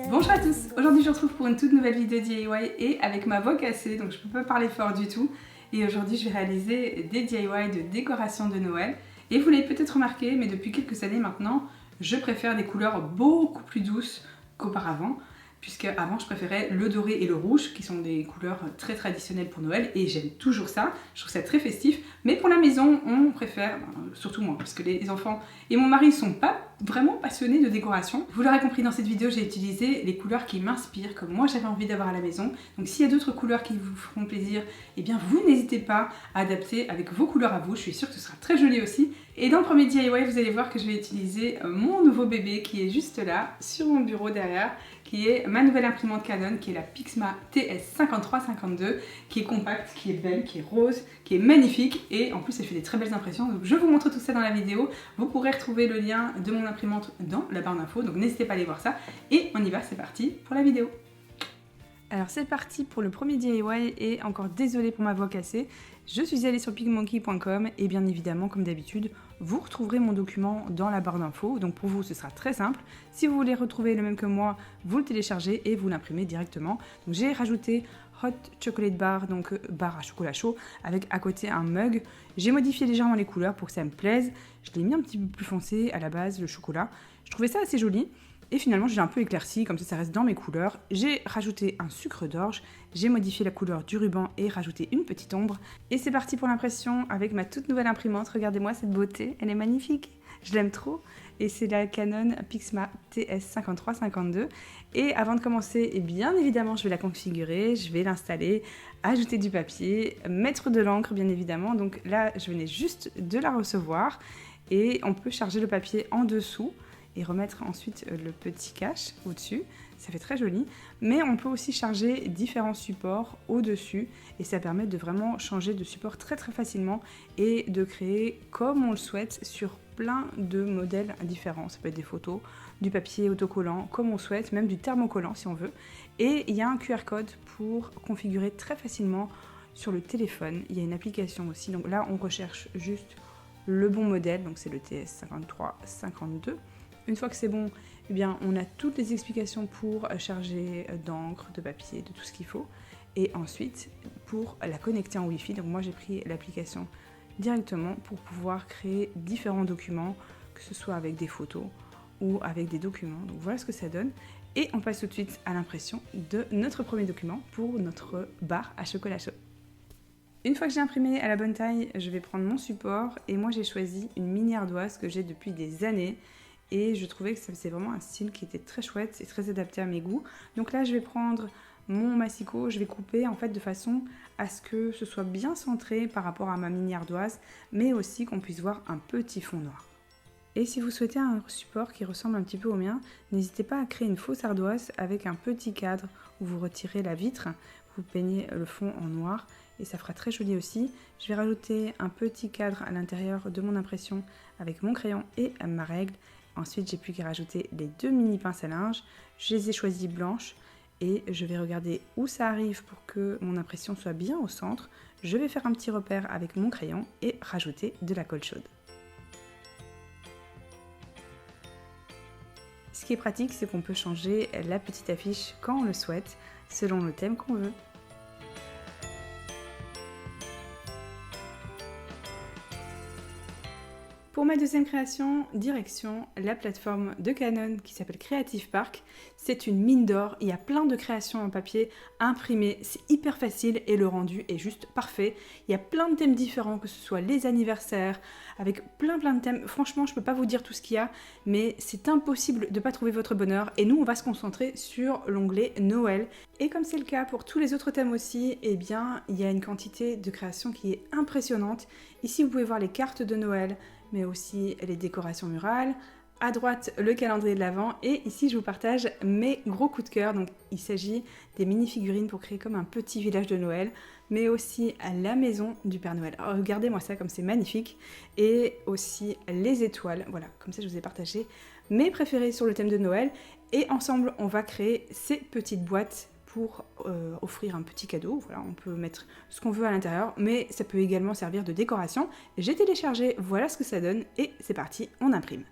Bonjour à tous, aujourd'hui je vous retrouve pour une toute nouvelle vidéo DIY et avec ma voix cassée, donc je ne peux pas parler fort du tout. Et aujourd'hui je vais réaliser des DIY de décoration de Noël. Et vous l'avez peut-être remarqué, mais depuis quelques années maintenant, je préfère des couleurs beaucoup plus douces qu'auparavant. Puisque avant je préférais le doré et le rouge qui sont des couleurs très traditionnelles pour Noël et j'aime toujours ça, je trouve ça très festif, mais pour la maison on préfère, surtout moi parce que les enfants et mon mari ne sont pas vraiment passionnés de décoration. Vous l'aurez compris dans cette vidéo, j'ai utilisé les couleurs qui m'inspirent comme moi j'avais envie d'avoir à la maison, donc s'il y a d'autres couleurs qui vous feront plaisir, eh bien vous n'hésitez pas à adapter avec vos couleurs à vous, je suis sûre que ce sera très joli aussi. Et dans le premier DIY vous allez voir que je vais utiliser mon nouveau bébé qui est juste là sur mon bureau derrière, qui est ma nouvelle imprimante Canon, qui est la Pixma TS5352, qui est compacte, qui est belle, qui est rose, qui est magnifique et en plus elle fait des très belles impressions. Donc je vous montre tout ça dans la vidéo. Vous pourrez retrouver le lien de mon imprimante dans la barre d'infos, donc n'hésitez pas à aller voir ça. Et on y va, c'est parti pour la vidéo. Alors c'est parti pour le premier DIY et encore désolée pour ma voix cassée. Je suis allée sur pigmonkey.com et bien évidemment comme d'habitude vous retrouverez mon document dans la barre d'infos. Donc pour vous ce sera très simple. Si vous voulez retrouver le même que moi, vous le téléchargez et vous l'imprimez directement. Donc j'ai rajouté Hot Chocolate Bar, donc bar à chocolat chaud avec à côté un mug. J'ai modifié légèrement les couleurs pour que ça me plaise. Je l'ai mis un petit peu plus foncé à la base, le chocolat. Je trouvais ça assez joli. Et finalement, j'ai un peu éclairci, comme ça reste dans mes couleurs. J'ai rajouté un sucre d'orge, j'ai modifié la couleur du ruban et rajouté une petite ombre. Et c'est parti pour l'impression avec ma toute nouvelle imprimante. Regardez-moi cette beauté, elle est magnifique. Je l'aime trop. Et c'est la Canon Pixma TS5352. Et avant de commencer, et bien évidemment, je vais la configurer, je vais l'installer, ajouter du papier, mettre de l'encre, bien évidemment. Donc là, je venais juste de la recevoir. Et on peut charger le papier en dessous et remettre ensuite le petit cache au-dessus, ça fait très joli, mais on peut aussi charger différents supports au-dessus et ça permet de vraiment changer de support très facilement et de créer comme on le souhaite sur plein de modèles différents. Ça peut être des photos, du papier autocollant comme on souhaite, même du thermocollant si on veut, et il y a un QR code pour configurer très facilement sur le téléphone. Il y a une application aussi, donc là on recherche juste le bon modèle, donc c'est le TS5352. Une fois que c'est bon, eh bien, on a toutes les explications pour charger d'encre, de papier, de tout ce qu'il faut. Et ensuite, pour la connecter en Wi-Fi, donc moi j'ai pris l'application directement pour pouvoir créer différents documents, que ce soit avec des photos ou avec des documents. Donc voilà ce que ça donne. Et on passe tout de suite à l'impression de notre premier document pour notre bar à chocolat chaud. Une fois que j'ai imprimé à la bonne taille, je vais prendre mon support et moi j'ai choisi une mini ardoise que j'ai depuis des années. Et je trouvais que ça faisait vraiment un style qui était très chouette et très adapté à mes goûts. Donc là, je vais prendre mon massicot, je vais couper en fait de façon à ce que ce soit bien centré par rapport à ma mini ardoise, mais aussi qu'on puisse voir un petit fond noir. Et si vous souhaitez un support qui ressemble un petit peu au mien, n'hésitez pas à créer une fausse ardoise avec un petit cadre où vous retirez la vitre, vous peignez le fond en noir et ça fera très joli aussi. Je vais rajouter un petit cadre à l'intérieur de mon impression avec mon crayon et ma règle. Ensuite, j'ai pu rajouter les deux mini pinces à linge. Je les ai choisies blanches et je vais regarder où ça arrive pour que mon impression soit bien au centre. Je vais faire un petit repère avec mon crayon et rajouter de la colle chaude. Ce qui est pratique, c'est qu'on peut changer la petite affiche quand on le souhaite, selon le thème qu'on veut. Pour ma deuxième création, direction la plateforme de Canon qui s'appelle Creative Park. C'est une mine d'or, il y a plein de créations en papier imprimées, c'est hyper facile et le rendu est juste parfait. Il y a plein de thèmes différents, que ce soit les anniversaires, avec plein de thèmes. Franchement, je peux pas vous dire tout ce qu'il y a, mais c'est impossible de pas trouver votre bonheur. Et nous, on va se concentrer sur l'onglet Noël. Et comme c'est le cas pour tous les autres thèmes aussi, eh bien, il y a une quantité de créations qui est impressionnante. Ici, vous pouvez voir les cartes de Noël, mais aussi les décorations murales. À droite, le calendrier de l'Avent. Et ici, je vous partage mes gros coups de cœur. Donc, il s'agit des mini-figurines pour créer comme un petit village de Noël, mais aussi la maison du Père Noël. Alors, regardez-moi ça, comme c'est magnifique. Et aussi les étoiles. Voilà, comme ça, je vous ai partagé mes préférés sur le thème de Noël. Et ensemble, on va créer ces petites boîtes pour offrir un petit cadeau. Voilà, on peut mettre ce qu'on veut à l'intérieur, mais ça peut également servir de décoration. J'ai téléchargé, voilà ce que ça donne, et c'est parti, on imprime.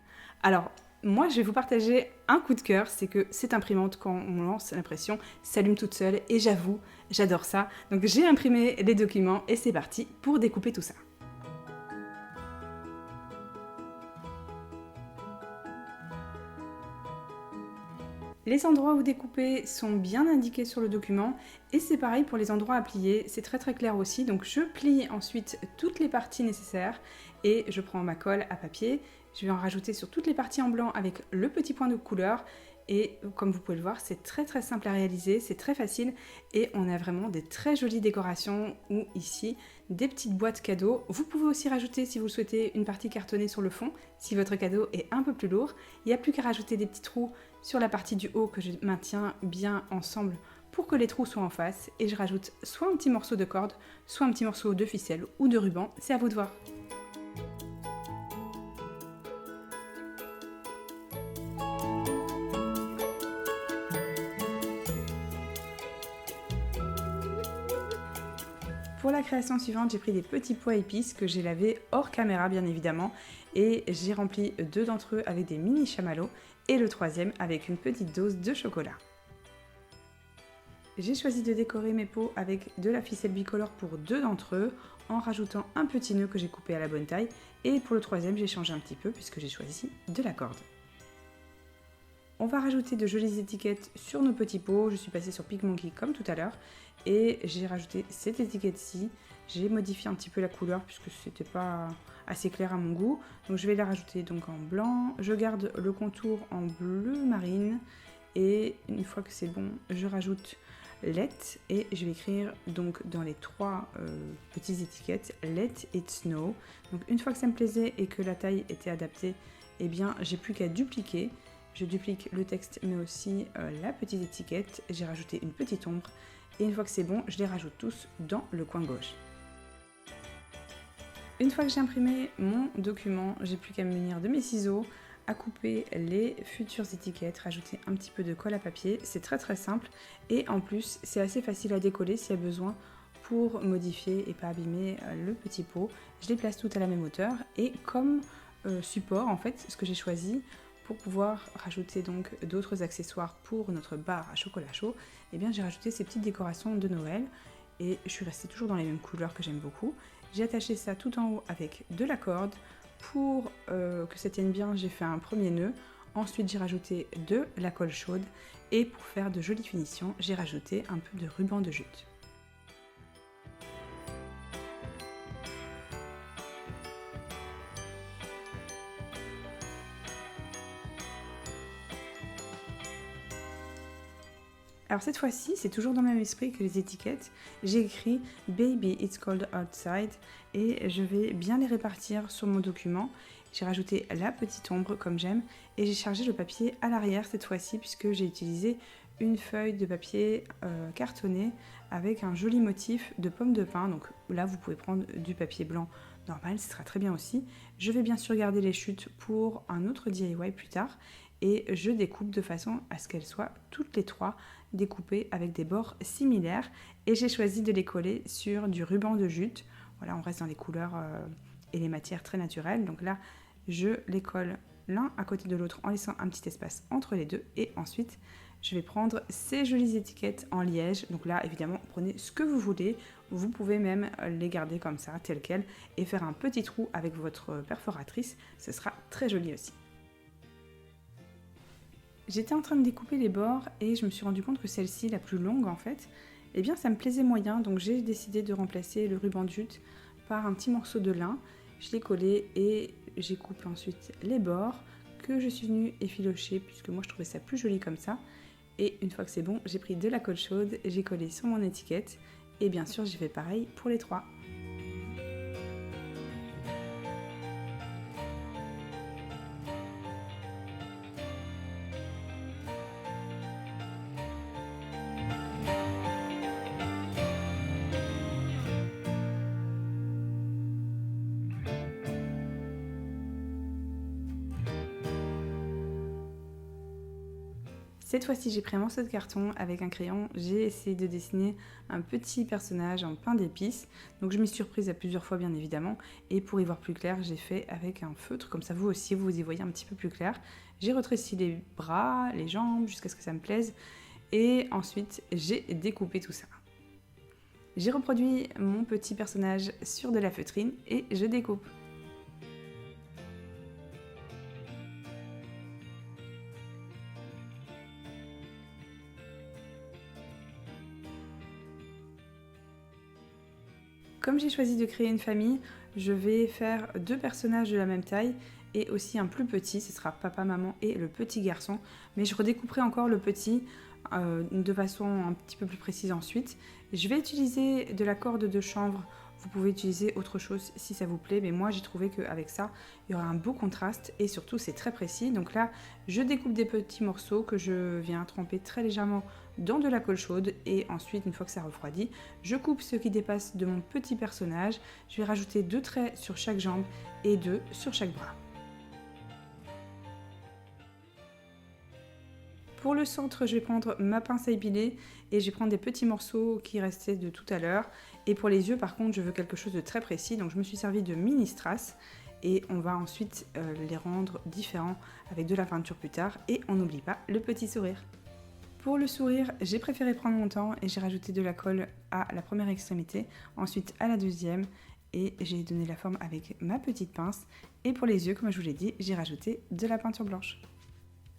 Alors, Moi, je vais vous partager un coup de cœur, c'est que cette imprimante, quand on lance l'impression, s'allume toute seule et j'avoue, j'adore ça. Donc j'ai imprimé les documents et c'est parti pour découper tout ça. Les endroits où découper sont bien indiqués sur le document et c'est pareil pour les endroits à plier, c'est très clair aussi. Donc je plie ensuite toutes les parties nécessaires et je prends ma colle à papier. Je vais en rajouter sur toutes les parties en blanc avec le petit point de couleur et comme vous pouvez le voir, c'est très simple à réaliser, c'est très facile et on a vraiment des très jolies décorations ou ici des petites boîtes cadeaux. Vous pouvez aussi rajouter, si vous le souhaitez, une partie cartonnée sur le fond si votre cadeau est un peu plus lourd. Il n'y a plus qu'à rajouter des petits trous sur la partie du haut que je maintiens bien ensemble pour que les trous soient en face et je rajoute soit un petit morceau de corde, soit un petit morceau de ficelle ou de ruban, c'est à vous de voir. Pour la création suivante, j'ai pris des petits pois épices que j'ai lavés hors caméra bien évidemment et j'ai rempli 2 d'entre eux avec des mini chamallows et le troisième avec une petite dose de chocolat. J'ai choisi de décorer mes pots avec de la ficelle bicolore pour 2 d'entre eux en rajoutant un petit nœud que j'ai coupé à la bonne taille et pour le troisième j'ai changé un petit peu puisque j'ai choisi de la corde. On va rajouter de jolies étiquettes sur nos petits pots. Je suis passée sur PicMonkey comme tout à l'heure et j'ai rajouté cette étiquette-ci. J'ai modifié un petit peu la couleur puisque c'était pas assez clair à mon goût. Donc je vais la rajouter donc en blanc. Je garde le contour en bleu marine et une fois que c'est bon, je rajoute Let et je vais écrire donc dans les 3 petites étiquettes Let it snow. Donc une fois que ça me plaisait et que la taille était adaptée, eh bien j'ai plus qu'à dupliquer. Je duplique le texte mais aussi la petite étiquette, j'ai rajouté une petite ombre et une fois que c'est bon, je les rajoute tous dans le coin gauche. Une fois que j'ai imprimé mon document, j'ai plus qu'à me munir de mes ciseaux, à couper les futures étiquettes, rajouter un petit peu de colle à papier, c'est très simple et en plus c'est assez facile à décoller s'il y a besoin pour modifier et pas abîmer le petit pot. Je les place toutes à la même hauteur et comme support en fait, ce que j'ai choisi pour pouvoir rajouter donc d'autres accessoires pour notre barre à chocolat chaud, eh bien j'ai rajouté ces petites décorations de Noël et je suis restée toujours dans les mêmes couleurs que j'aime beaucoup. J'ai attaché ça tout en haut avec de la corde. Pour que ça tienne bien, j'ai fait un premier nœud. Ensuite, j'ai rajouté de la colle chaude et pour faire de jolies finitions, j'ai rajouté un peu de ruban de jute. Alors cette fois-ci, c'est toujours dans le même esprit que les étiquettes. J'ai écrit Baby It's Cold Outside et je vais bien les répartir sur mon document. J'ai rajouté la petite ombre comme j'aime et j'ai chargé le papier à l'arrière cette fois-ci puisque j'ai utilisé une feuille de papier cartonné avec un joli motif de pomme de pin. Donc là, vous pouvez prendre du papier blanc normal, ce sera très bien aussi. Je vais bien sûr garder les chutes pour un autre DIY plus tard et je découpe de façon à ce qu'elles soient toutes les 3 découpées avec des bords similaires et j'ai choisi de les coller sur du ruban de jute. Voilà, on reste dans les couleurs et les matières très naturelles. Donc là, je les colle l'un à côté de l'autre en laissant un petit espace entre les deux et ensuite je vais prendre ces jolies étiquettes en liège. Donc là, évidemment, prenez ce que vous voulez. Vous pouvez même les garder comme ça, telles quelles, et faire un petit trou avec votre perforatrice. Ce sera très joli aussi. J'étais en train de découper les bords et je me suis rendu compte que celle-ci, la plus longue en fait, eh bien ça me plaisait moyen, donc j'ai décidé de remplacer le ruban de jute par un petit morceau de lin. Je l'ai collé et j'ai coupé ensuite les bords que je suis venue effilocher puisque moi je trouvais ça plus joli comme ça. Et une fois que c'est bon, j'ai pris de la colle chaude, j'ai collé sur mon étiquette et bien sûr j'ai fait pareil pour les 3. Cette fois-ci, j'ai pris un morceau de carton avec un crayon, j'ai essayé de dessiner un petit personnage en pain d'épices. Donc je m'y suis surprise à plusieurs fois bien évidemment, et pour y voir plus clair, j'ai fait avec un feutre, comme ça vous aussi vous y voyez un petit peu plus clair. J'ai retréci les bras, les jambes jusqu'à ce que ça me plaise, et ensuite j'ai découpé tout ça. J'ai reproduit mon petit personnage sur de la feutrine et je découpe. Comme j'ai choisi de créer une famille, je vais faire 2 personnages de la même taille et aussi un plus petit, ce sera papa, maman et le petit garçon. Mais je redécouperai encore le petit de façon un petit peu plus précise ensuite. Je vais utiliser de la corde de chanvre, vous pouvez utiliser autre chose si ça vous plaît, mais moi j'ai trouvé qu'avec ça, il y aura un beau contraste et surtout c'est très précis. Donc là, je découpe des petits morceaux que je viens tremper très légèrement dans de la colle chaude et ensuite, une fois que ça refroidit, je coupe ce qui dépasse de mon petit personnage. Je vais rajouter 2 traits sur chaque jambe et 2 sur chaque bras. Pour le centre, je vais prendre ma pince à épiler et je vais prendre des petits morceaux qui restaient de tout à l'heure. Et pour les yeux, par contre, je veux quelque chose de très précis, donc je me suis servi de mini strass et on va ensuite les rendre différents avec de la peinture plus tard. Et on n'oublie pas le petit sourire. Pour le sourire, j'ai préféré prendre mon temps et j'ai rajouté de la colle à la première extrémité, ensuite à la deuxième et j'ai donné la forme avec ma petite pince. Et pour les yeux, comme je vous l'ai dit, j'ai rajouté de la peinture blanche.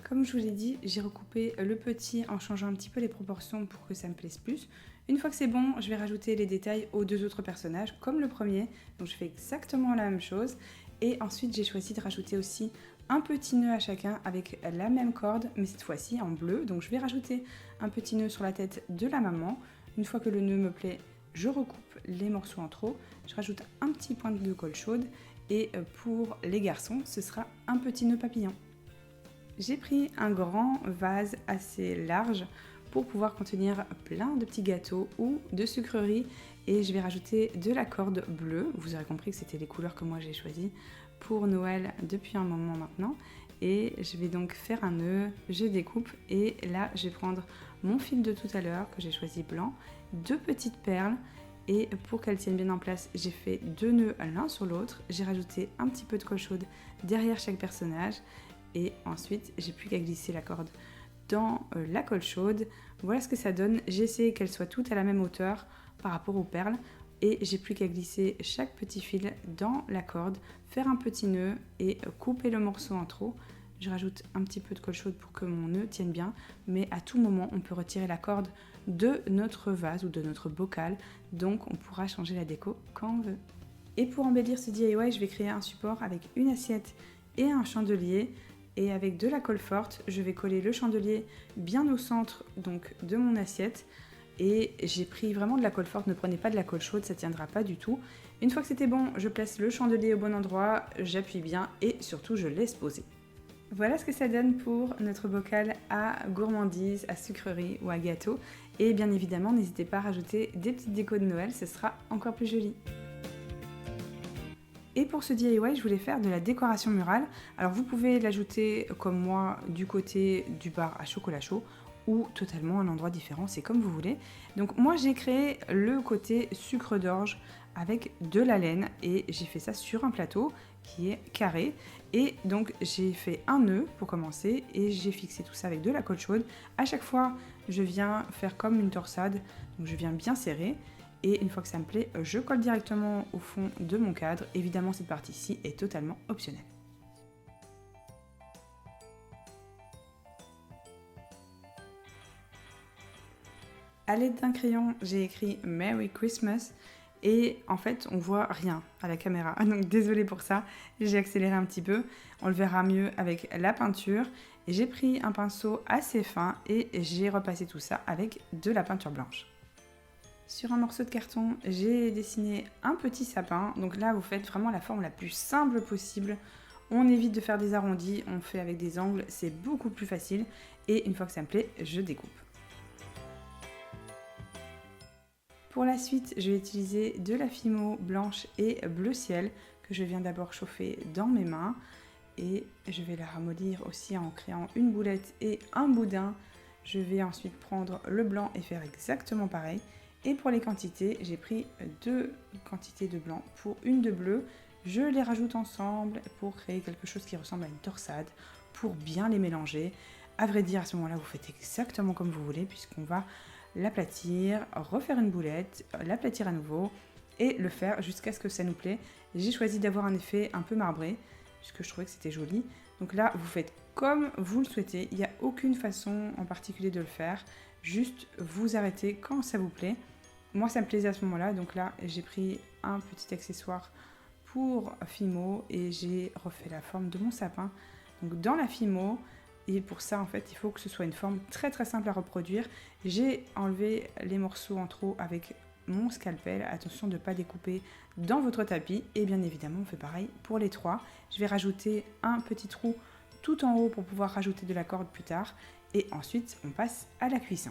Comme je vous l'ai dit, j'ai recoupé le petit en changeant un petit peu les proportions pour que ça me plaise plus. Une fois que c'est bon, je vais rajouter les détails aux 2 autres personnages, comme le premier. Donc je fais exactement la même chose. Et ensuite, j'ai choisi de rajouter aussi un petit nœud à chacun avec la même corde, mais cette fois-ci en bleu. Donc je vais rajouter un petit nœud sur la tête de la maman. Une fois que le nœud me plaît, je recoupe les morceaux en trop. Je rajoute un petit point de colle chaude. Et pour les garçons, ce sera un petit nœud papillon. J'ai pris un grand vase assez large pour pouvoir contenir plein de petits gâteaux ou de sucreries et je vais rajouter de la corde bleue. Vous aurez compris que c'était les couleurs que moi j'ai choisies pour Noël depuis un moment maintenant. Et je vais donc faire un nœud, je découpe et là je vais prendre mon fil de tout à l'heure que j'ai choisi blanc, 2 petites perles et pour qu'elles tiennent bien en place, j'ai fait 2 nœuds l'un sur l'autre. J'ai rajouté un petit peu de colle chaude derrière chaque personnage. Et ensuite, j'ai plus qu'à glisser la corde dans la colle chaude. Voilà ce que ça donne. J'ai essayé qu'elles soient toutes à la même hauteur par rapport aux perles. Et j'ai plus qu'à glisser chaque petit fil dans la corde, faire un petit nœud et couper le morceau en trop. Je rajoute un petit peu de colle chaude pour que mon nœud tienne bien. Mais à tout moment, on peut retirer la corde de notre vase ou de notre bocal. Donc on pourra changer la déco quand on veut. Et pour embellir ce DIY, je vais créer un support avec une assiette et un chandelier. Et avec de la colle forte, je vais coller le chandelier bien au centre donc, de mon assiette. Et j'ai pris vraiment de la colle forte, ne prenez pas de la colle chaude, ça ne tiendra pas du tout. Une fois que c'était bon, je place le chandelier au bon endroit, j'appuie bien et surtout je laisse poser. Voilà ce que ça donne pour notre bocal à gourmandise, à sucrerie ou à gâteau. Et bien évidemment, n'hésitez pas à rajouter des petites décos de Noël, ce sera encore plus joli. Et pour ce DIY, je voulais faire de la décoration murale. Alors vous pouvez l'ajouter comme moi du côté du bar à chocolat chaud ou totalement un endroit différent, c'est comme vous voulez. Donc moi j'ai créé le côté sucre d'orge avec de la laine et j'ai fait ça sur un plateau qui est carré. Et donc j'ai fait un nœud pour commencer et j'ai fixé tout ça avec de la colle chaude. À chaque fois, je viens faire comme une torsade, donc je viens bien serrer. Et une fois que ça me plaît, je colle directement au fond de mon cadre. Évidemment, cette partie-ci est totalement optionnelle. À l'aide d'un crayon, j'ai écrit Merry Christmas et en fait, on voit rien à la caméra. Donc désolée pour ça, j'ai accéléré un petit peu. On le verra mieux avec la peinture. Et j'ai pris un pinceau assez fin et j'ai repassé tout ça avec de la peinture blanche. Sur un morceau de carton, j'ai dessiné un petit sapin. Donc là, vous faites vraiment la forme la plus simple possible. On évite de faire des arrondis, on fait avec des angles, c'est beaucoup plus facile. Et une fois que ça me plaît, je découpe. Pour la suite, je vais utiliser de la Fimo blanche et bleu ciel que je viens d'abord chauffer dans mes mains. Et je vais la ramollir aussi en créant une boulette et un boudin Je vais ensuite prendre le blanc et faire exactement pareil. Et pour les quantités, j'ai pris 2 quantités de blanc pour une de bleu. Je les rajoute ensemble pour créer quelque chose qui ressemble à une torsade, pour bien les mélanger. À vrai dire, à ce moment-là, vous faites exactement comme vous voulez, puisqu'on va l'aplatir, refaire une boulette, l'aplatir à nouveau et le faire jusqu'à ce que ça nous plaît. J'ai choisi d'avoir un effet un peu marbré, puisque je trouvais que c'était joli. Donc là, vous faites comme vous le souhaitez. Il n'y a aucune façon en particulier de le faire. Juste vous arrêtez quand ça vous plaît. Moi, ça me plaisait à ce moment-là. Donc là, j'ai pris un petit accessoire pour Fimo et j'ai refait la forme de mon sapin. Donc dans la Fimo, et pour ça, en fait, il faut que ce soit une forme très très simple à reproduire. J'ai enlevé les morceaux en trop avec mon scalpel. Attention de ne pas découper dans votre tapis. Et bien évidemment, on fait pareil pour les 3. Je vais rajouter un petit trou tout en haut pour pouvoir rajouter de la corde plus tard. Et ensuite, on passe à la cuisson.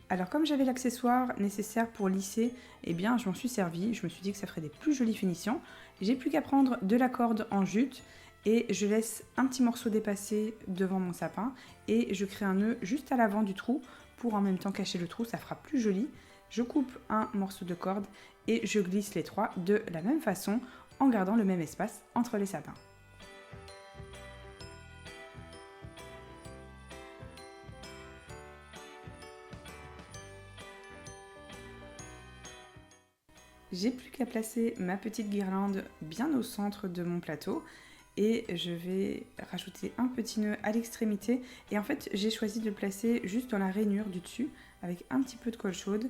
Alors comme j'avais l'accessoire nécessaire pour lisser, eh bien je m'en suis servi. Je me suis dit que ça ferait des plus jolies finitions. J'ai plus qu'à prendre de la corde en jute et je laisse un petit morceau dépassé devant mon sapin et je crée un nœud juste à l'avant du trou pour en même temps cacher le trou, ça fera plus joli. Je coupe un morceau de corde et je glisse les 3 de la même façon en gardant le même espace entre les sapins. J'ai plus qu'à placer ma petite guirlande bien au centre de mon plateau et je vais rajouter un petit nœud à l'extrémité. Et en fait, j'ai choisi de le placer juste dans la rainure du dessus avec un petit peu de colle chaude.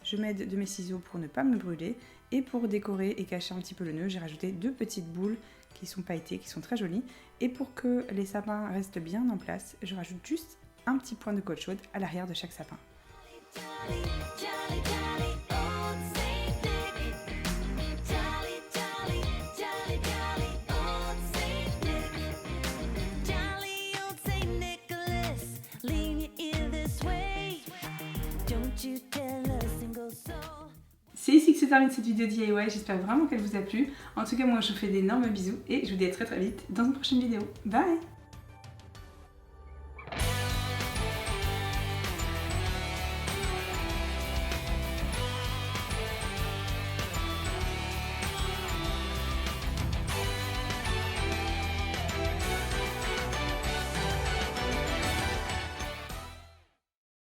Je m'aide de mes ciseaux pour ne pas me brûler. Et pour décorer et cacher un petit peu le nœud, j'ai rajouté 2 petites boules qui sont pailletées, qui sont très jolies. Et pour que les sapins restent bien en place, je rajoute juste un petit point de colle chaude à l'arrière de chaque sapin. C'est ici que se termine cette vidéo DIY, j'espère vraiment qu'elle vous a plu. En tout cas, moi je vous fais d'énormes bisous et je vous dis à très très vite dans une prochaine vidéo. Bye!